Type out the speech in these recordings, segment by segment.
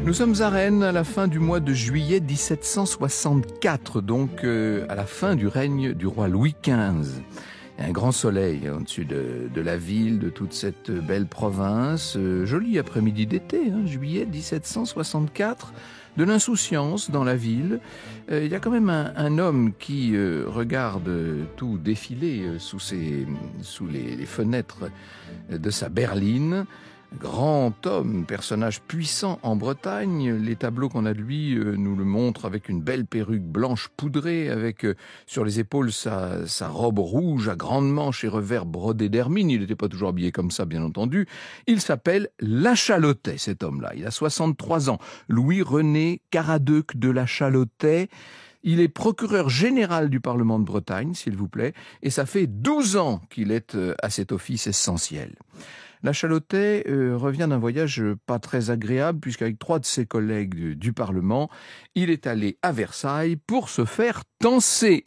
Nous sommes à Rennes à la fin du mois de juillet 1764, donc à la fin du règne du roi Louis XV. Il y a un grand soleil au-dessus de la ville, de toute cette belle province. Joli après-midi d'été, juillet 1764. De l'insouciance dans la ville. Il y a quand même un homme qui regarde tout défiler sous les fenêtres de sa berline. Grand homme, personnage puissant en Bretagne. Les tableaux qu'on a de lui nous le montrent avec une belle perruque blanche poudrée, avec sur les épaules sa robe rouge à grandes manches et revers brodés d'hermine. Il n'était pas toujours habillé comme ça, bien entendu. Il s'appelle La Chalotais, cet homme-là. Il a 63 ans. Louis-René Caradeuc de La Chalotais. Il est procureur général du Parlement de Bretagne, s'il vous plaît, et ça fait 12 ans qu'il est à cet office essentiel. La Chalotais revient d'un voyage pas très agréable, puisqu'avec 3 de ses collègues du Parlement, il est allé à Versailles pour se faire tancer,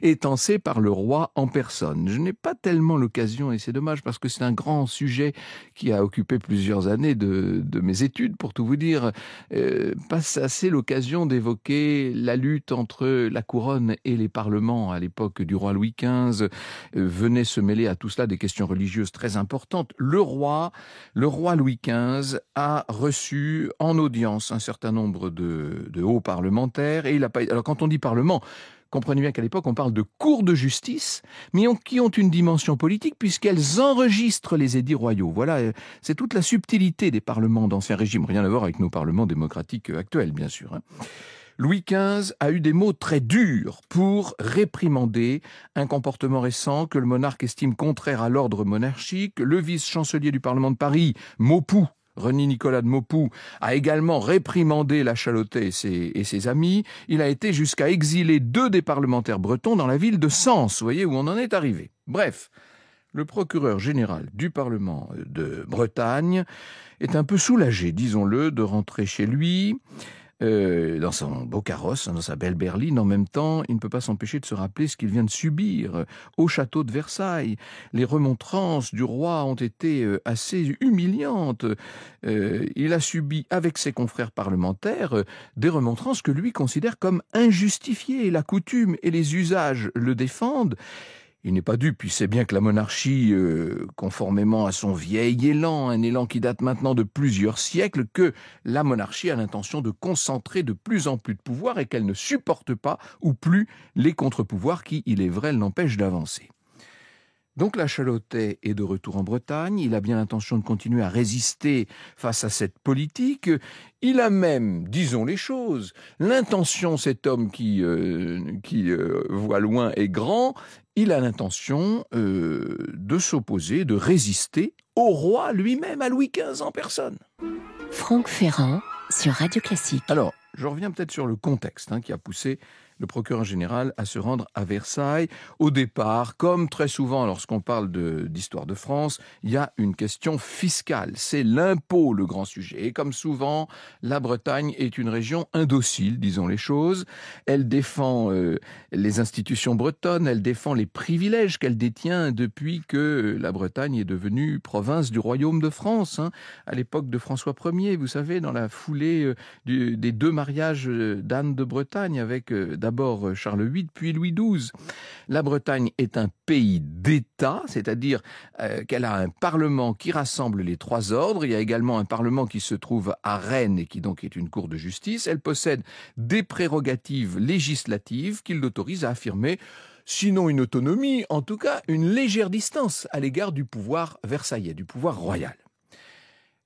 et tancer par le roi en personne. Je n'ai pas tellement l'occasion, et c'est dommage, parce que c'est un grand sujet qui a occupé plusieurs années de mes études, pour tout vous dire, pas assez l'occasion d'évoquer la lutte entre la couronne et les parlements à l'époque du roi Louis XV. Venaient se mêler à tout cela des questions religieuses très importantes. Le roi Louis XV a reçu en audience un certain nombre de hauts parlementaires, et il a pas. Alors quand on dit parlement, comprenez bien qu'à l'époque, on parle de cours de justice, mais qui ont une dimension politique puisqu'elles enregistrent les édits royaux. Voilà, c'est toute la subtilité des parlements d'Ancien Régime. Rien à voir avec nos parlements démocratiques actuels, bien sûr. Louis XV a eu des mots très durs pour réprimander un comportement récent que le monarque estime contraire à l'ordre monarchique. Le vice-chancelier du Parlement de Paris, Maupoux, René-Nicolas de Maupoux, a également réprimandé La Chalotais et ses amis. Il a été jusqu'à exiler 2 des parlementaires bretons dans la ville de Sens. Vous voyez où on en est arrivé. Bref, le procureur général du Parlement de Bretagne est un peu soulagé, disons-le, de rentrer chez lui. Dans son beau carrosse, dans sa belle berline. En même temps, il ne peut pas s'empêcher de se rappeler ce qu'il vient de subir au château de Versailles. Les remontrances du roi ont été assez humiliantes. Il a subi avec ses confrères parlementaires des remontrances que lui considère comme injustifiées. La coutume et les usages le défendent. Il n'est pas dupe, il sait bien que la monarchie, conformément à son vieil élan, un élan qui date maintenant de plusieurs siècles, que la monarchie a l'intention de concentrer de plus en plus de pouvoir et qu'elle ne supporte pas ou plus les contre-pouvoirs qui, il est vrai, l'empêchent d'avancer. Donc La Chalotais est de retour en Bretagne, il a bien l'intention de continuer à résister face à cette politique. Il a même, disons les choses, l'intention, cet homme qui voit loin et grand, il a l'intention de s'opposer, de résister au roi lui-même, à Louis XV en personne. Franck Ferrand sur Radio Classique. Alors, je reviens peut-être sur le contexte qui a poussé le procureur général à se rendre à Versailles. Au départ, comme très souvent lorsqu'on parle d'histoire de France, il y a une question fiscale. C'est l'impôt le grand sujet. Et comme souvent, la Bretagne est une région indocile, disons les choses. Elle défend les institutions bretonnes, elle défend les privilèges qu'elle détient depuis que la Bretagne est devenue province du royaume de France. À l'époque de François Ier, vous savez, dans la foulée des 2 mariages d'Anne de Bretagne avec d'abord Charles VIII, puis Louis XII. La Bretagne est un pays d'État, c'est-à-dire qu'elle a un parlement qui rassemble les 3 ordres. Il y a également un parlement qui se trouve à Rennes et qui donc est une cour de justice. Elle possède des prérogatives législatives qui l'autorisent à affirmer, sinon une autonomie, en tout cas une légère distance à l'égard du pouvoir versaillais, du pouvoir royal.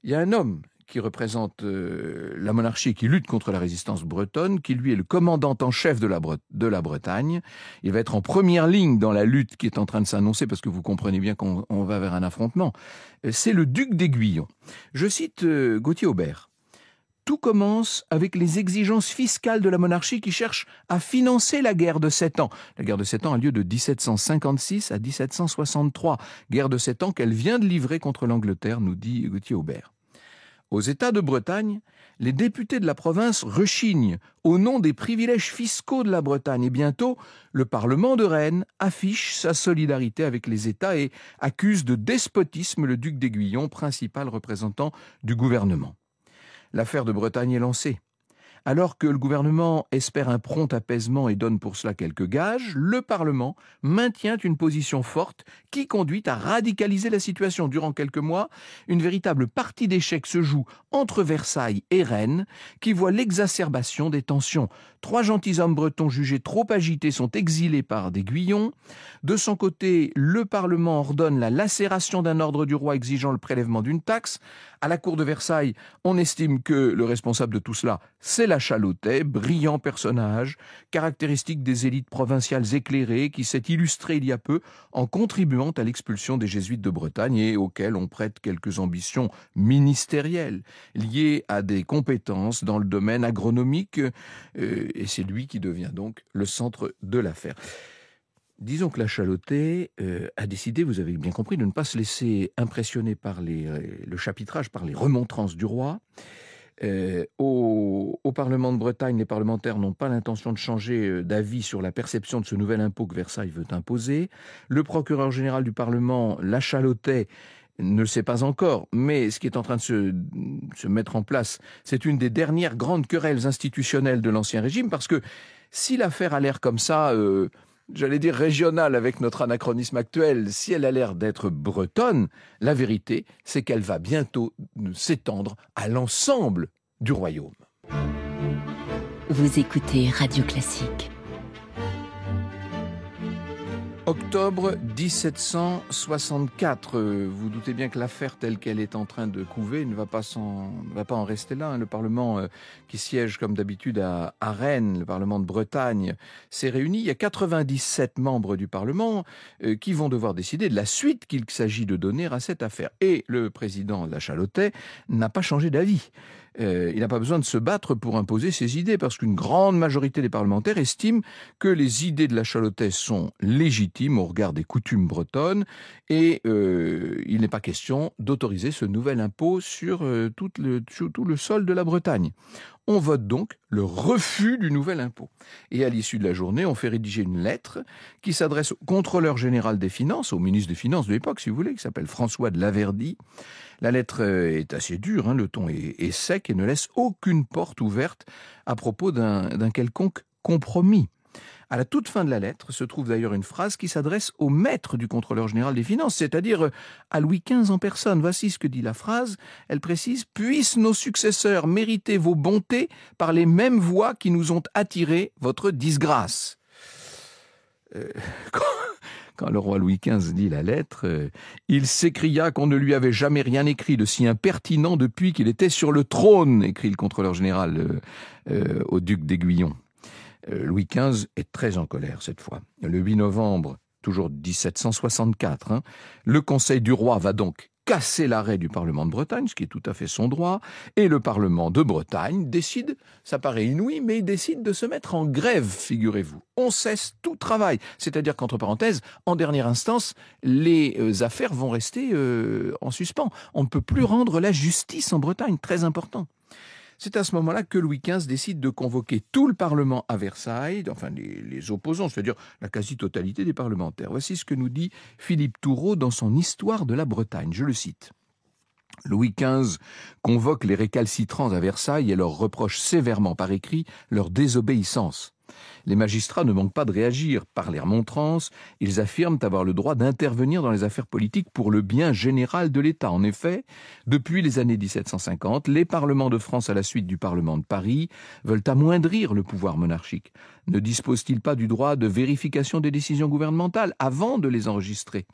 Il y a un homme qui représente la monarchie, qui lutte contre la résistance bretonne, qui lui est le commandant en chef de la Bretagne. Il va être en première ligne dans la lutte qui est en train de s'annoncer, parce que vous comprenez bien qu'on va vers un affrontement. C'est le duc d'Aiguillon. Je cite Gauthier Aubert. Tout commence avec les exigences fiscales de la monarchie qui cherche à financer la guerre de 7 ans. La guerre de 7 ans a lieu de 1756 à 1763. Guerre de 7 ans qu'elle vient de livrer contre l'Angleterre, nous dit Gauthier Aubert. Aux États de Bretagne, les députés de la province rechignent au nom des privilèges fiscaux de la Bretagne. Et bientôt, le Parlement de Rennes affiche sa solidarité avec les États et accuse de despotisme le duc d'Aiguillon, principal représentant du gouvernement. L'affaire de Bretagne est lancée. Alors que le gouvernement espère un prompt apaisement et donne pour cela quelques gages, le Parlement maintient une position forte qui conduit à radicaliser la situation. Durant quelques mois, une véritable partie d'échecs se joue entre Versailles et Rennes, qui voit l'exacerbation des tensions. 3 gentilshommes bretons jugés trop agités sont exilés par d'Aiguillon. De son côté, le Parlement ordonne la lacération d'un ordre du roi exigeant le prélèvement d'une taxe. À la cour de Versailles, on estime que le responsable de tout cela, c'est la Chalotais, brillant personnage, caractéristique des élites provinciales éclairées, qui s'est illustré il y a peu en contribuant à l'expulsion des jésuites de Bretagne et auquel on prête quelques ambitions ministérielles liées à des compétences dans le domaine agronomique, et c'est lui qui devient donc le centre de l'affaire. Disons que la Chalotais a décidé, vous avez bien compris, de ne pas se laisser impressionner par le chapitrage, par les remontrances du roi. Au Parlement de Bretagne, les parlementaires n'ont pas l'intention de changer d'avis sur la perception de ce nouvel impôt que Versailles veut imposer. Le procureur général du Parlement, la Chalotais, ne le sait pas encore, mais ce qui est en train de se mettre en place, c'est une des dernières grandes querelles institutionnelles de l'Ancien Régime, parce que si l'affaire a l'air comme ça, j'allais dire régionale avec notre anachronisme actuel, si elle a l'air d'être bretonne, la vérité, c'est qu'elle va bientôt s'étendre à l'ensemble du royaume. Vous écoutez Radio Classique. Octobre 1764. Vous doutez bien que l'affaire telle qu'elle est en train de couver ne va pas en rester là. Le Parlement qui siège comme d'habitude à Rennes, le Parlement de Bretagne, s'est réuni. Il y a 97 membres du Parlement qui vont devoir décider de la suite qu'il s'agit de donner à cette affaire. Et le président de la Chalotais n'a pas changé d'avis. Il n'a pas besoin de se battre pour imposer ses idées, parce qu'une grande majorité des parlementaires estiment que les idées de la Chalotais sont légitimes au regard des coutumes bretonnes, et il n'est pas question d'autoriser ce nouvel impôt sur tout le sol de la Bretagne. On vote donc le refus du nouvel impôt. Et à l'issue de la journée, on fait rédiger une lettre qui s'adresse au contrôleur général des finances, au ministre des Finances de l'époque, si vous voulez, qui s'appelle François de Laverdy. La lettre est assez dure, le ton est sec et ne laisse aucune porte ouverte à propos d'un quelconque compromis. À la toute fin de la lettre se trouve d'ailleurs une phrase qui s'adresse au maître du contrôleur général des finances, c'est-à-dire à Louis XV en personne. Voici ce que dit la phrase. Elle précise « Puissent nos successeurs mériter vos bontés par les mêmes voies qui nous ont attiré votre disgrâce ». Quand le roi Louis XV lit la lettre, il s'écria qu'on ne lui avait jamais rien écrit de si impertinent depuis qu'il était sur le trône, écrit le contrôleur général au duc d'Aiguillon. Louis XV est très en colère cette fois. Le 8 novembre, toujours 1764, le Conseil du roi va donc casser l'arrêt du Parlement de Bretagne, ce qui est tout à fait son droit, et le Parlement de Bretagne décide, ça paraît inouï, mais il décide de se mettre en grève, figurez-vous. On cesse tout travail, c'est-à-dire qu'entre parenthèses, en dernière instance, les affaires vont rester en suspens. On ne peut plus rendre la justice en Bretagne, très important. C'est à ce moment-là que Louis XV décide de convoquer tout le Parlement à Versailles, enfin les opposants, c'est-à-dire la quasi-totalité des parlementaires. Voici ce que nous dit Philippe Toureau dans son Histoire de la Bretagne. Je le cite. Louis XV convoque les récalcitrants à Versailles et leur reproche sévèrement par écrit leur désobéissance. Les magistrats ne manquent pas de réagir par les remontrances. Ils affirment avoir le droit d'intervenir dans les affaires politiques pour le bien général de l'État. En effet, depuis les années 1750, les parlements de France à la suite du Parlement de Paris veulent amoindrir le pouvoir monarchique. Ne disposent-ils pas du droit de vérification des décisions gouvernementales avant de les enregistrer ?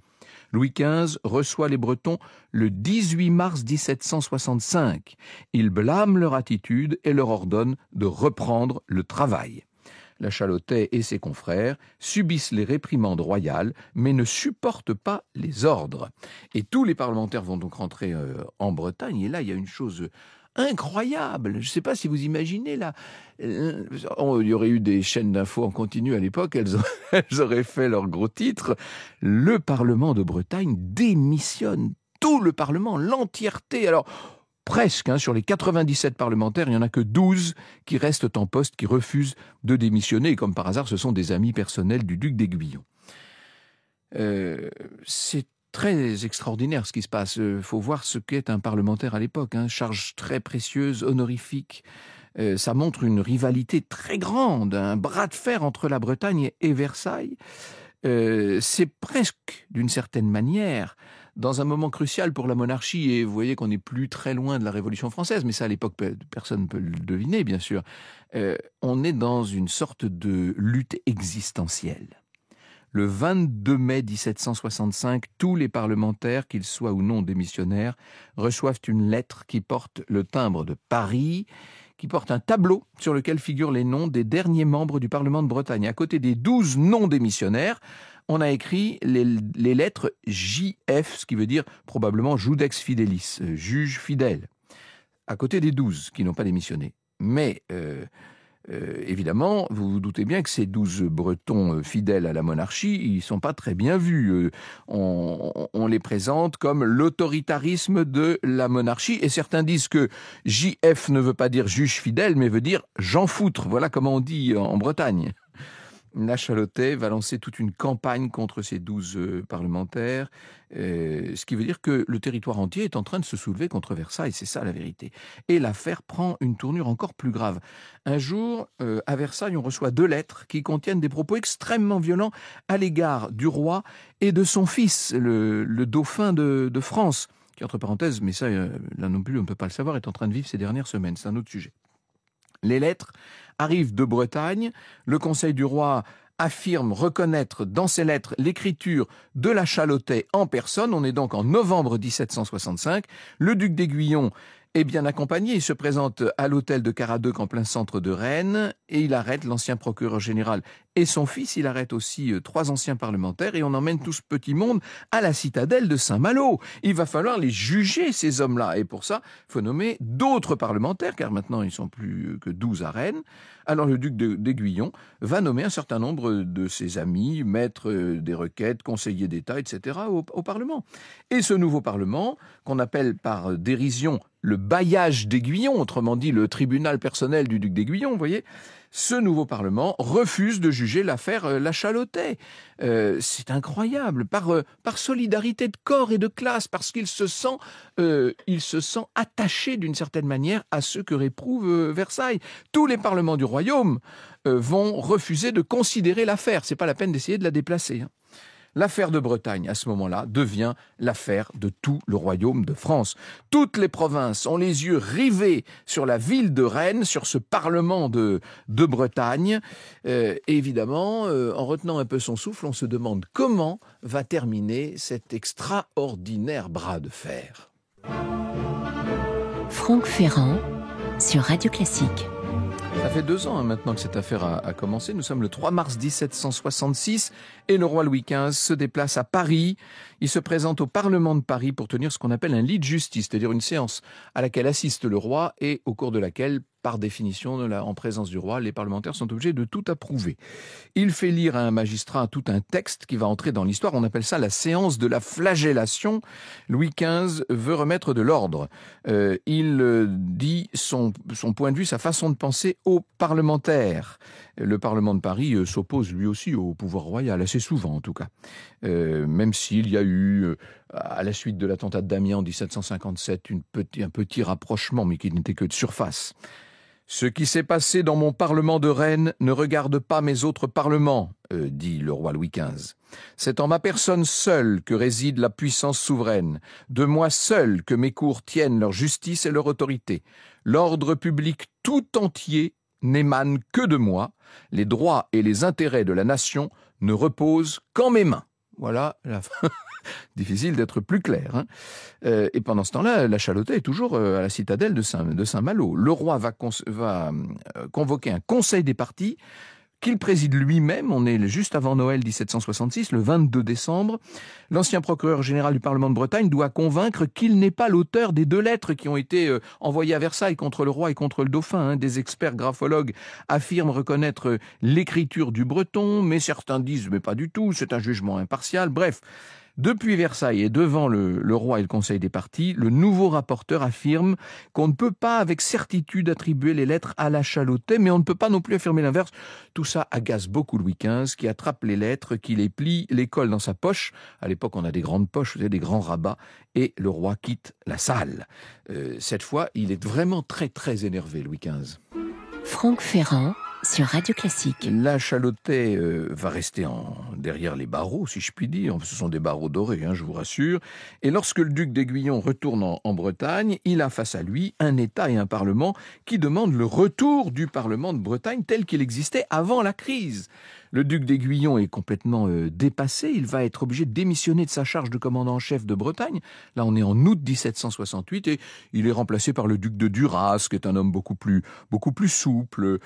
Louis XV reçoit les Bretons le 18 mars 1765. Il blâme leur attitude et leur ordonne de reprendre le travail. La Chalotais et ses confrères subissent les réprimandes royales, mais ne supportent pas les ordres. Et tous les parlementaires vont donc rentrer en Bretagne. Et là, il y a une chose incroyable. Je ne sais pas si vous imaginez, là. Il y aurait eu des chaînes d'infos en continu à l'époque, elles auraient fait leur gros titre. Le Parlement de Bretagne démissionne. Tout le Parlement, l'entièreté. Alors, presque, sur les 97 parlementaires, il n'y en a que 12 qui restent en poste, qui refusent de démissionner. Et comme par hasard, ce sont des amis personnels du duc d'Aiguillon. C'est très extraordinaire ce qui se passe. Faut voir ce qu'est un parlementaire à l'époque, hein. Charge très précieuse, honorifique. Ça montre une rivalité très grande, un bras de fer entre la Bretagne et Versailles. C'est presque, d'une certaine manière, dans un moment crucial pour la monarchie, et vous voyez qu'on n'est plus très loin de la Révolution française, mais ça à l'époque personne ne peut le deviner bien sûr, on est dans une sorte de lutte existentielle. Le 22 mai 1765, tous les parlementaires, qu'ils soient ou non démissionnaires, reçoivent une lettre qui porte le timbre de Paris, qui porte un tableau sur lequel figurent les noms des derniers membres du Parlement de Bretagne. À côté des 12 non-démissionnaires, on a écrit les lettres JF, ce qui veut dire probablement Judex Fidelis, juge fidèle, à côté des 12 qui n'ont pas démissionné. Mais évidemment, vous vous doutez bien que ces 12 Bretons fidèles à la monarchie, ils ne sont pas très bien vus. On les présente comme l'autoritarisme de la monarchie, et certains disent que JF ne veut pas dire juge fidèle, mais veut dire Jean Foutre. Voilà comment on dit en Bretagne. La Chalotais va lancer toute une campagne contre ces 12 parlementaires, ce qui veut dire que le territoire entier est en train de se soulever contre Versailles, c'est ça la vérité. Et l'affaire prend une tournure encore plus grave. Un jour, à Versailles, on reçoit 2 lettres qui contiennent des propos extrêmement violents à l'égard du roi et de son fils, le dauphin de France, qui, entre parenthèses, mais ça, là non plus, on ne peut pas le savoir, est en train de vivre ces dernières semaines, c'est un autre sujet. Les lettres arrivent de Bretagne. Le Conseil du roi affirme reconnaître dans ces lettres l'écriture de la Chalotais en personne. On est donc en novembre 1765. Le duc d'Aiguillon est bien accompagné. Il se présente à l'hôtel de Caradeuc en plein centre de Rennes et il arrête l'ancien procureur général et son fils. Il arrête aussi 3 anciens parlementaires et on emmène tout ce petit monde à la citadelle de Saint-Malo. Il va falloir les juger, ces hommes-là. Et pour ça, il faut nommer d'autres parlementaires, car maintenant ils sont plus que 12 à Rennes. Alors le duc d'Aiguillon va nommer un certain nombre de ses amis, maîtres des requêtes, conseillers d'État, etc. au Parlement. Et ce nouveau Parlement, qu'on appelle par dérision le bailliage d'Aiguillon, autrement dit le tribunal personnel du duc d'Aiguillon, vous voyez, ce nouveau Parlement refuse de juger l'affaire La Chalotais. C'est incroyable, par solidarité de corps et de classe, parce qu'il se sent attaché d'une certaine manière à ce que réprouve Versailles. Tous les parlements du royaume vont refuser de considérer l'affaire. C'est pas la peine d'essayer de la déplacer, hein. L'affaire de Bretagne, à ce moment-là, devient l'affaire de tout le royaume de France. Toutes les provinces ont les yeux rivés sur la ville de Rennes, sur ce parlement de Bretagne. Évidemment, en retenant un peu son souffle, on se demande comment va terminer cet extraordinaire bras de fer. Franck Ferrand, sur Radio Classique. Ça fait 2 ans maintenant que cette affaire a commencé. Nous sommes le 3 mars 1766 et le roi Louis XV se déplace à Paris. Il se présente au Parlement de Paris pour tenir ce qu'on appelle un lit de justice, c'est-à-dire une séance à laquelle assiste le roi et au cours de laquelle, par définition, en présence du roi, les parlementaires sont obligés de tout approuver. Il fait lire à un magistrat tout un texte qui va entrer dans l'histoire. On appelle ça la séance de la flagellation. Louis XV veut remettre de l'ordre. Il dit son point de vue, sa façon de penser aux parlementaires. Le Parlement de Paris s'oppose lui aussi au pouvoir royal, assez souvent en tout cas. Même s'il y a eu, à la suite de l'attentat d'Amiens en 1757, un petit rapprochement, mais qui n'était que de surface. Ce qui s'est passé dans mon Parlement de Rennes ne regarde pas mes autres parlements, dit le roi Louis XV. C'est en ma personne seule que réside la puissance souveraine, de moi seul que mes cours tiennent leur justice et leur autorité. L'ordre public tout entier n'émane que de moi, les droits et les intérêts de la nation ne reposent qu'en mes mains. Voilà la fin. Difficile d'être plus clair, hein. Et pendant ce temps-là, la Chalotais est toujours à la citadelle de Saint-Malo. Le roi va convoquer un conseil des partis qu'il préside lui-même. On est juste avant Noël 1766, le 22 décembre. L'ancien procureur général du Parlement de Bretagne doit convaincre qu'il n'est pas l'auteur des 2 lettres qui ont été envoyées à Versailles contre le roi et contre le dauphin, hein. Des experts graphologues affirment reconnaître l'écriture du breton, mais certains disent mais pas du tout, c'est un jugement impartial. Bref, Depuis Versailles et devant le roi et le conseil des partis, le nouveau rapporteur affirme qu'on ne peut pas avec certitude attribuer les lettres à la Chalotais, mais on ne peut pas non plus affirmer l'inverse. Tout ça agace beaucoup Louis XV, qui attrape les lettres, qui les plie, les colle dans sa poche. À l'époque, on a des grandes poches, vous avez des grands rabats, et le roi quitte la salle. Cette fois, il est vraiment très très énervé, Louis XV. Franck Ferrand sur Radio Classique. La Chalotais va rester derrière les barreaux, si je puis dire. Ce sont des barreaux dorés, je vous rassure. Et lorsque le duc d'Aiguillon retourne en Bretagne, il a face à lui un État et un Parlement qui demandent le retour du Parlement de Bretagne tel qu'il existait avant la crise. Le duc d'Aiguillon est complètement dépassé. Il va être obligé de démissionner de sa charge de commandant en chef de Bretagne. Là, on est en août 1768 et il est remplacé par le duc de Duras, qui est un homme beaucoup plus souple,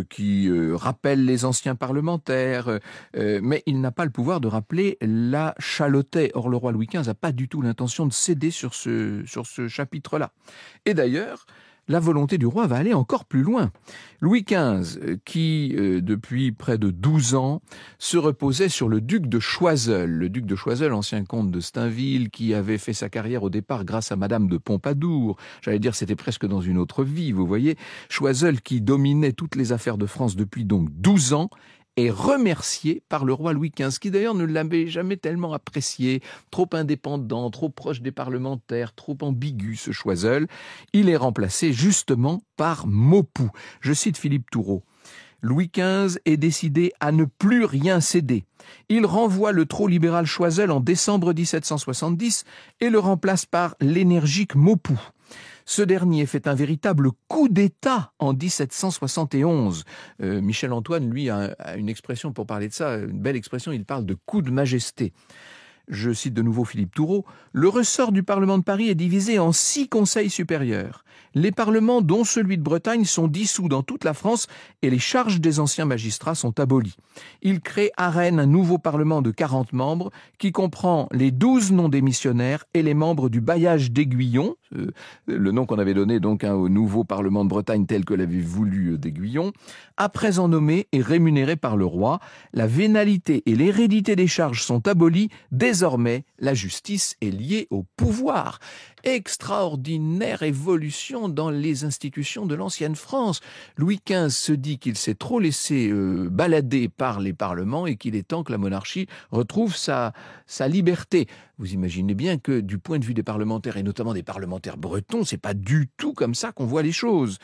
qui rappelle les anciens parlementaires, mais il n'a pas le pouvoir de rappeler la Chalotais. Or, le roi Louis XV n'a pas du tout l'intention de céder sur ce chapitre-là. Et d'ailleurs, la volonté du roi va aller encore plus loin. Louis XV, qui depuis près de 12 ans se reposait sur le duc de Choiseul. Le duc de Choiseul, ancien comte de Stainville, qui avait fait sa carrière au départ grâce à Madame de Pompadour. J'allais dire, c'était presque dans une autre vie, vous voyez. Choiseul, qui dominait toutes les affaires de France depuis donc 12 ans, est remercié par le roi Louis XV, qui d'ailleurs ne l'avait jamais tellement apprécié, trop indépendant, trop proche des parlementaires, trop ambigu ce Choiseul. Il est remplacé justement par Maupoux. Je cite Philippe Toureau. Louis XV est décidé à ne plus rien céder. Il renvoie le trop libéral Choiseul en décembre 1770 et le remplace par l'énergique Maupoux. Ce dernier fait un véritable coup d'État en 1771. Michel Antoine, lui, a une expression pour parler de ça, une belle expression, il parle de coup de majesté. Je cite de nouveau Philippe Toureau. Le ressort du Parlement de Paris est divisé en 6 conseils supérieurs. Les parlements, dont celui de Bretagne, sont dissous dans toute la France et les charges des anciens magistrats sont abolies. Il crée à Rennes un nouveau parlement de 40 membres qui comprend les 12 non-démissionnaires et les membres du bailliage d'Aiguillon, le nom qu'on avait donné donc au nouveau Parlement de Bretagne tel que l'avait voulu d'Aiguillon, à présent nommé et rémunéré par le roi. La vénalité et l'hérédité des charges sont abolies. Désormais, la justice est liée au pouvoir. Extraordinaire évolution dans les institutions de l'ancienne France. Louis XV se dit qu'il s'est trop laissé balader par les parlements et qu'il est temps que la monarchie retrouve sa liberté. Vous imaginez bien que du point de vue des parlementaires, et notamment des parlementaires bretons, c'est pas du tout comme ça qu'on voit les choses.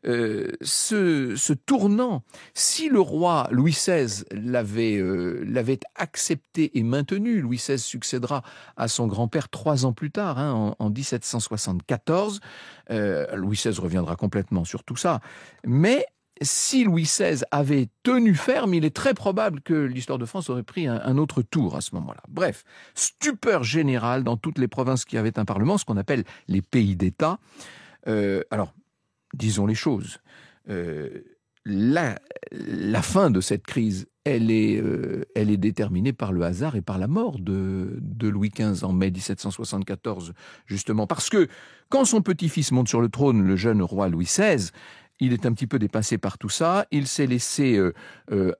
Ce tournant, si le roi Louis XVI l'avait accepté et maintenu, Louis XVI succédera à son grand-père 3 ans plus tard, en 1774. Louis XVI reviendra complètement sur tout ça. Mais si Louis XVI avait tenu ferme, il est très probable que l'histoire de France aurait pris un autre tour à ce moment-là. Bref, stupeur générale dans toutes les provinces qui avaient un parlement, ce qu'on appelle les pays d'État. Alors, disons les choses. La fin de cette crise, elle est déterminée par le hasard et par la mort de Louis XV en mai 1774, justement. Parce que quand son petit-fils monte sur le trône, le jeune roi Louis XVI, il est un petit peu dépassé par tout ça, il s'est laissé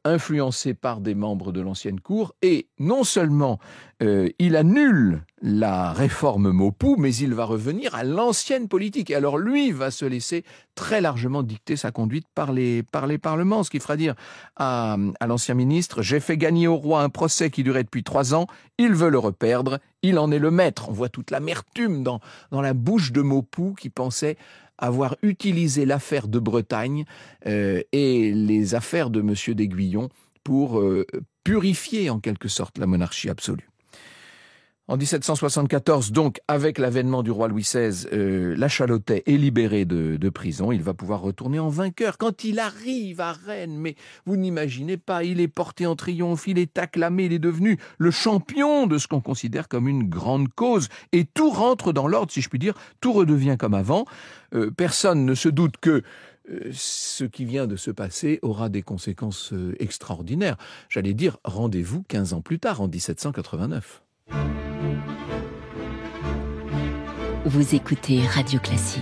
influencer par des membres de l'ancienne cour, et non seulement il annule la réforme Maupoux, mais il va revenir à l'ancienne politique. Et alors lui va se laisser très largement dicter sa conduite par les parlements, ce qui fera dire à l'ancien ministre « J'ai fait gagner au roi un procès qui durait depuis 3 ans, il veut le reperdre, il en est le maître ». On voit toute l'amertume dans la bouche de Maupoux qui pensait avoir utilisé l'affaire de Bretagne et les affaires de M. d'Aiguillon pour purifier en quelque sorte la monarchie absolue. En 1774, donc, avec l'avènement du roi Louis XVI, la Chalotais est libéré de prison. Il va pouvoir retourner en vainqueur. Quand il arrive à Rennes, mais vous n'imaginez pas, il est porté en triomphe, il est acclamé, il est devenu le champion de ce qu'on considère comme une grande cause. Et tout rentre dans l'ordre, si je puis dire, tout redevient comme avant. Personne ne se doute que ce qui vient de se passer aura des conséquences extraordinaires. J'allais dire, rendez-vous 15 ans plus tard, en 1789. Vous écoutez Radio Classique.